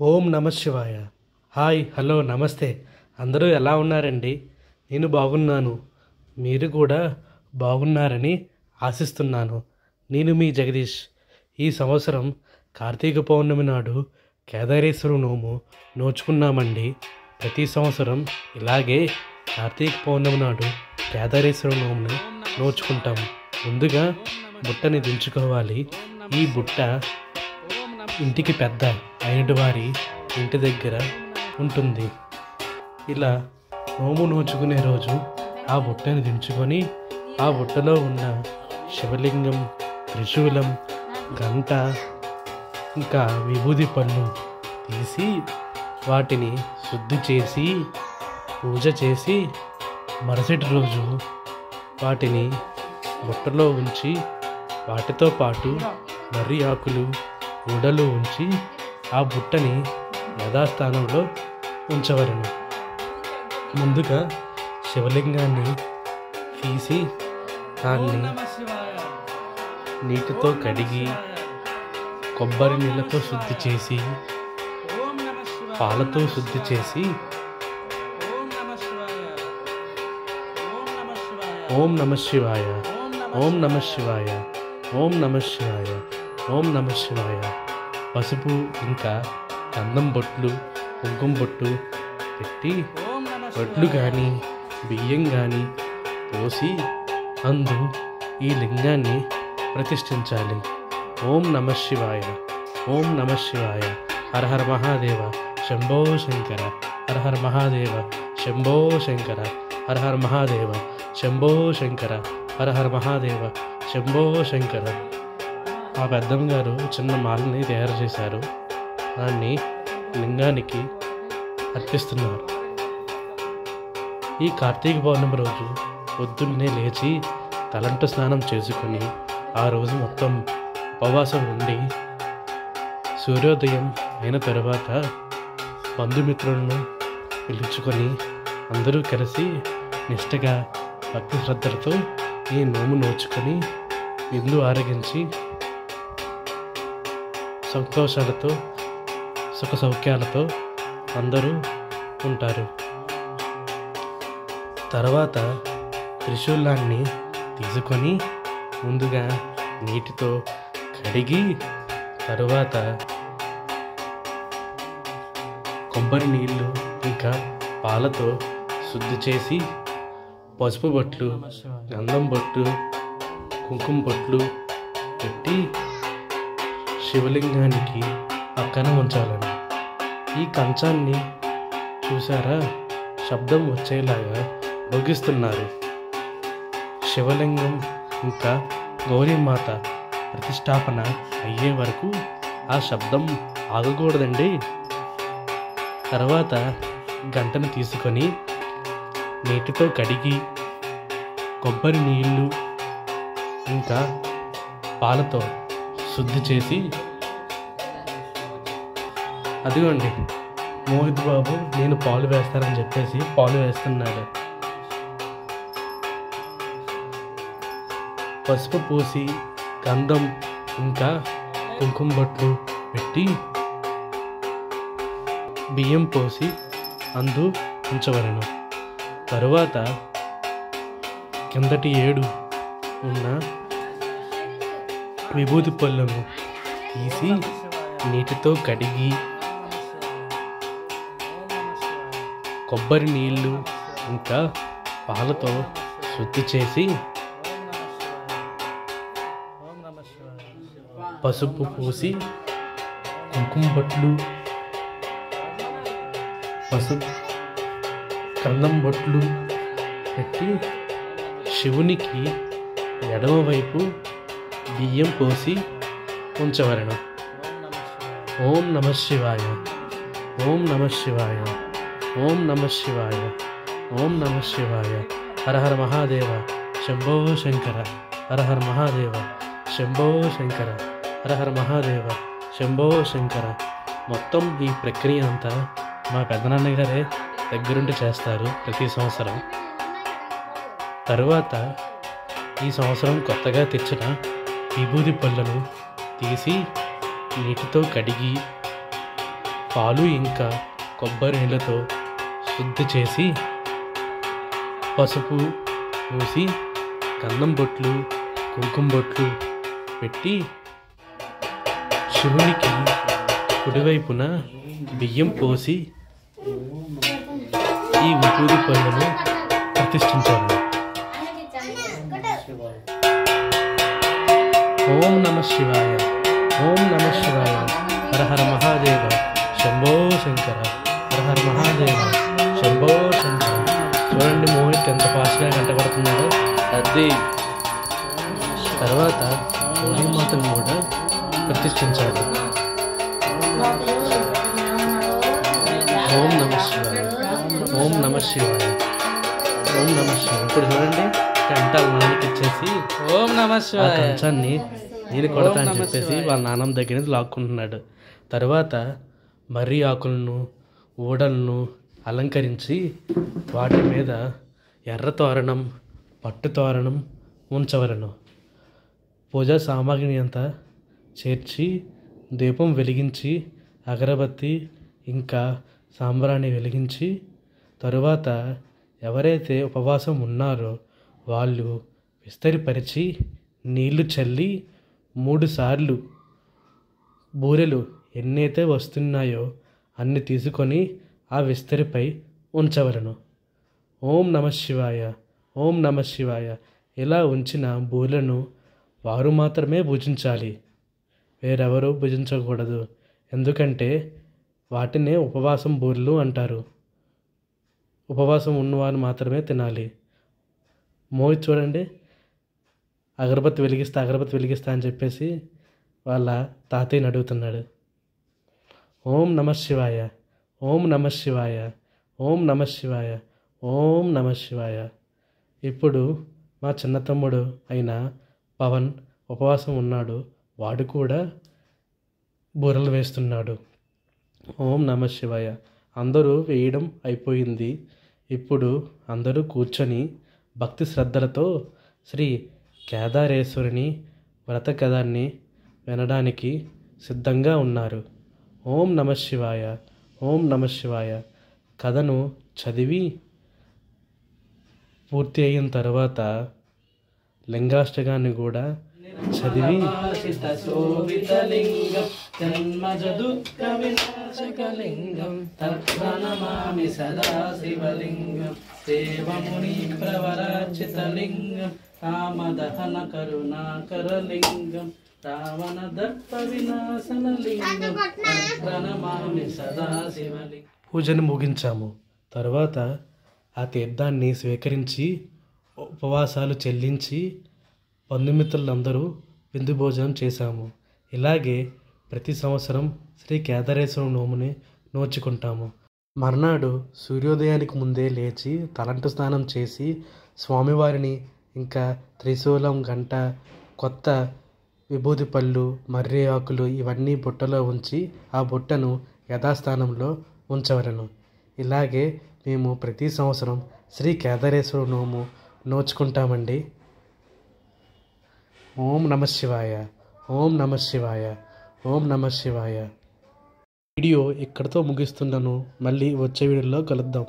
ఓం నమ శివాయ. Hi, hello, నమస్తే. అందరూ ఎలా ఉన్నారండి? నేను బాగున్నాను. మీరు కూడా బాగున్నారని ఆశిస్తున్నాను. నేను మీ జగదీష్. ఈ సంవత్సరం కార్తీక పౌర్ణమి నాడు కేదారేశ్వర నోము నోచుకున్నామండి. ప్రతి సంవత్సరం ఇలాగే కార్తీక పౌర్ణమి నాడు కేదారేశ్వర నోముని నోచుకుంటాం. ముందుగా బుట్టని దించుకోవాలి. ఈ బుట్ట ఇంటికి పెద్ద అయినటి వారి ఇంటి దగ్గర ఉంటుంది. ఇలా నోము నోచుకునే రోజు ఆ బుట్టని దించుకొని ఆ బుట్టలో ఉన్న శివలింగం, త్రిశూలం, గంట, ఇంకా విభూది పళ్ళు తీసి వాటిని శుద్ధి చేసి పూజ చేసి మరుసటి రోజు వాటిని బుట్టలో ఉంచి వాటితో పాటు మర్రి ఆకులు, ఊడలు ఉంచి ఆ బుట్టని యథాస్థానంలో ఉంచవలను. ముందుగా శివలింగాన్ని తీసి దాన్ని నీటితో కడిగి కొబ్బరి నీళ్ళతో శుద్ధి చేసి పాలతో శుద్ధి చేసి ఓం నమ శివాయ, ఓం నమ శివాయ, ఓం నమ శివాయ, ఓం నమ శివాయ పసుపు ఇంకా గంధం బొట్లు, కుంకుమ బొట్టు పెట్టి వడ్లు కానీ బియ్యం కానీ పోసి అందు ఈ లింగాన్ని ప్రతిష్ఠించాలి. ఓం నమ శివాయ, ఓం నమ శివాయ, హర హర మహాదేవ శంభో శంకర, హర హర మహాదేవ శంభో శంకర, హర హర మహాదేవ శంభో శంకర, హర హర మహాదేవ శంభో శంకర. ఆ పెద్దమ్మ గారు చిన్న మాలని తయారు చేశారు. దాన్ని లింగానికి అర్పిస్తున్నారు. ఈ కార్తీక పౌర్ణమి రోజు పొద్దున్నే లేచి తలంటు స్నానం చేసుకుని ఆ రోజు మొత్తం ఉపవాసం ఉండి సూర్యోదయం అయిన తరువాత బంధుమిత్రులను పిలుచుకొని అందరూ కలిసి నిష్టగా భక్తి శ్రద్ధలతో ఈ నోము నోచుకొని విందు ఆరగించి సంతోషాలతో సుఖ సౌఖ్యాలతో అందరూ ఉంటారు. తర్వాత త్రిశూలాన్ని తీసుకొని ముందుగా నీటితో కడిగి తరువాత కొబ్బరి నీళ్ళు ఇంకా పాలతో శుద్ధి చేసి పసుపు బొట్లు, గంధం బొట్టు, కుంకుమ బొట్లు పెట్టి శివలింగానికి పక్కన ఉంచాలని. ఈ కంచాన్ని చూసారా, శబ్దం వచ్చేలాగా భోగిస్తున్నారు. శివలింగం ఇంకా గౌరీమాత ప్రతిష్టాపన అయ్యే వరకు ఆ శబ్దం ఆగకూడదండి. తర్వాత గంటను తీసుకొని నీటితో కడిగి కొబ్బరి నీళ్ళు ఇంకా పాలతో శుద్ధి చేసి అదిగోండి మోహిత్ బాబు నేను పాలు వేస్తానని చెప్పేసి పాలు వేస్తున్నాడు. పసుపు పూసి గంధం ఇంకా కుంకుమ బొట్లు పెట్టి బియ్యం పోసి అందు ఉంచవలను. తరువాత కిందటి ఏడు ఉన్న విభూతి పళ్ళను తీసి నీటితో కడిగి కొబ్బరి నీళ్ళు ఇంకా పాలతో శుద్ధి చేసి పసుపు పూసి కుంకుమ బొట్లు, పసుపు గంధం బొట్లు పెట్టి శివునికి ఎడమవైపు బియ్యం పోసి ఉంచవలను. ఓం నమ శివాయ, ఓం నమ శివాయ, ఓం నమ శివాయ, ఓం నమ శివాయ, హర హర మహాదేవ శంభో శంకర, హర హర మహాదేవ శంభో శంకర, హర హర మహాదేవ శంభో శంకర. మొత్తం ఈ ప్రక్రియ అంతా మా పెద్దనాన్నగారే దగ్గరుండి చేస్తారు ప్రతి సంవత్సరం. తరువాత ఈ సంవత్సరం కొత్తగా తెచ్చిన విభూది పళ్ళను తీసి నీటితో కడిగి పాలు ఇంకా కొబ్బరి నీళ్ళతో శుద్ధి చేసి పసుపు పూసి గంధం బొట్లు కుంకుమ బొట్లు పెట్టి శివునికి కుడివైపున బియ్యం పోసి ఈ విభూది పళ్ళను ప్రతిష్ఠించాలి. ఓం నమ శివాయ, ఓం నమ శివాయ, హర హర మహాదేవ, శంభో శంకర, హర హర మహాదేవ, శంభో శంకర. చూడండి మోహిత్ ఎంత ఫాస్ట్గా కంటపడుతున్నాడో. అది తర్వాత కాళీమాతను కూడా ప్రతిష్ఠించాలి. ఓం నమ శివాయ, ఓం నమ శివాయ, ఓం నమ శివాయ. ఇప్పుడు చూడండి కంటాలు నాన్నకి ఇచ్చేసి ఓం నమ శివాయ కంచాన్ని నేను కొడతా అని చెప్పేసి వాళ్ళ నాన్నమ్మ దగ్గర నుంచి లాక్కుంటున్నాడు. తర్వాత మర్రి ఆకులను ఊడలను అలంకరించి వాటి మీద ఎర్ర తోరణం పట్టు తోరణం ఉంచవలను. పూజా సామాగ్రిని అంతా చేర్చి దీపం వెలిగించి అగరబత్తి ఇంకా సాంబ్రాణి వెలిగించి తరువాత ఎవరైతే ఉపవాసం ఉన్నారో వాళ్ళు విస్తరిపరిచి నీళ్లు చల్లి 3 సార్లు బూరెలు ఎన్నైతే వస్తున్నాయో అన్ని తీసుకొని ఆ విస్తరిపై ఉంచవలను. ఓం నమ శివాయ, ఓం నమ శివాయ. ఇలా ఉంచిన బూరెలను వారు మాత్రమే భుజించాలి, వేరెవరూ భుజించకూడదు. ఎందుకంటే వాటినే ఉపవాసం బూరెలు అంటారు. ఉపవాసం ఉన్నవారు మాత్రమే తినాలి. మోహిత్ చూడండి అగరబత్తి వెలిగిస్తా అని చెప్పేసి వాళ్ళ తాతయ్యని అడుగుతున్నాడు. ఓం నమ శివాయ, ఓం నమ శివాయ, ఓం నమ శివాయ, ఓం నమ శివాయ. ఇప్పుడు మా చిన్న తమ్ముడు అయిన పవన్ ఉపవాసం ఉన్నాడు. వాడు కూడా బూరలు వేస్తున్నాడు. ఓం నమ శివాయ. అందరూ వేయడం అయిపోయింది. ఇప్పుడు అందరూ కూర్చొని భక్తి శ్రద్ధలతో శ్రీ కేదారేశ్వరుని వ్రత కథాన్ని వినడానికి సిద్ధంగా ఉన్నారు. ఓం నమ శివాయ, ఓం నమ శివాయ. కథను చదివి పూర్తి అయిన తర్వాత లింగాష్టకాన్ని కూడా చదివి దేవముని ప్రవరాచితలింగం కామదహన కరుణాకరలింగం రావణ దర్ప వినాశనలింగం ప్రణమామి సదాశివలింగం. పూజను ముగించాము. తర్వాత ఆ తీర్థాన్ని స్వీకరించి ఉపవాసాలు చెల్లించి బంధుమిత్రులందరూ విందు భోజనం చేశాము. ఇలాగే ప్రతి సంవత్సరం శ్రీ కేదారేశ్వర నోముని నోచుకుంటాము. మర్నాడు సూర్యోదయానికి ముందే లేచి తలంటు స్నానం చేసి స్వామివారిని ఇంకా త్రిశూలం గంట కొత్త విభూది పళ్ళు మర్రి ఆకులు ఇవన్నీ బుట్టలో ఉంచి ఆ బుట్టను యథాస్థానంలో ఉంచవలను. ఇలాగే మేము ప్రతి సంవత్సరం శ్రీ కేదారేశ్వర నోము నోచుకుంటామండి. ఓం నమ శివాయ, ఓం నమ శివాయ, ఓం నమ శివాయ. వీడియో ఇక్కడితో ముగిస్తున్నాను. మళ్ళీ వచ్చే వీడియోలో కలుద్దాం.